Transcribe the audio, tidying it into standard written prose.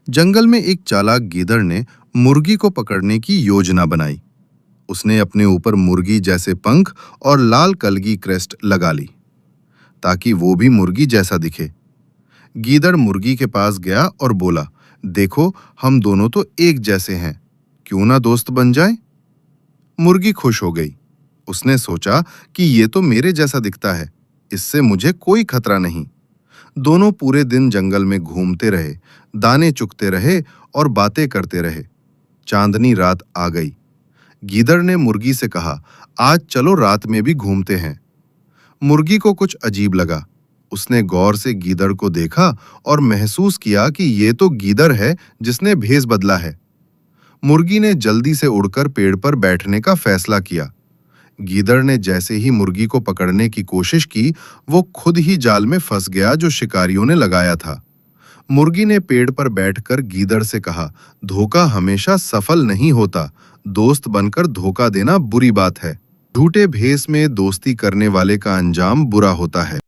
जंगल में एक चालाक गीदड़ ने मुर्गी को पकड़ने की योजना बनाई। उसने अपने ऊपर मुर्गी जैसे पंख और लाल कलगी क्रेस्ट लगा ली ताकि वो भी मुर्गी जैसा दिखे। गीदड़ मुर्गी के पास गया और बोला, देखो, हम दोनों तो एक जैसे हैं, क्यों ना दोस्त बन जाएं? मुर्गी खुश हो गई। उसने सोचा कि ये तो मेरे जैसा दिखता है, इससे मुझे कोई खतरा नहीं। दोनों पूरे दिन जंगल में घूमते रहे, दाने चुगते रहे और बातें करते रहे। चांदनी रात आ गई। गीदड़ ने मुर्गी से कहा, आज चलो रात में भी घूमते हैं। मुर्गी को कुछ अजीब लगा। उसने गौर से गीदड़ को देखा और महसूस किया कि ये तो गीदड़ है जिसने भेष बदला है। मुर्गी ने जल्दी से उड़कर पेड़ पर बैठने का फैसला किया। गीदड़ ने जैसे ही मुर्गी को पकड़ने की कोशिश की, वो खुद ही जाल में फंस गया जो शिकारियों ने लगाया था। मुर्गी ने पेड़ पर बैठकर गीदड़ से कहा, धोखा हमेशा सफल नहीं होता, दोस्त बनकर धोखा देना बुरी बात है। झूठे भेष में दोस्ती करने वाले का अंजाम बुरा होता है।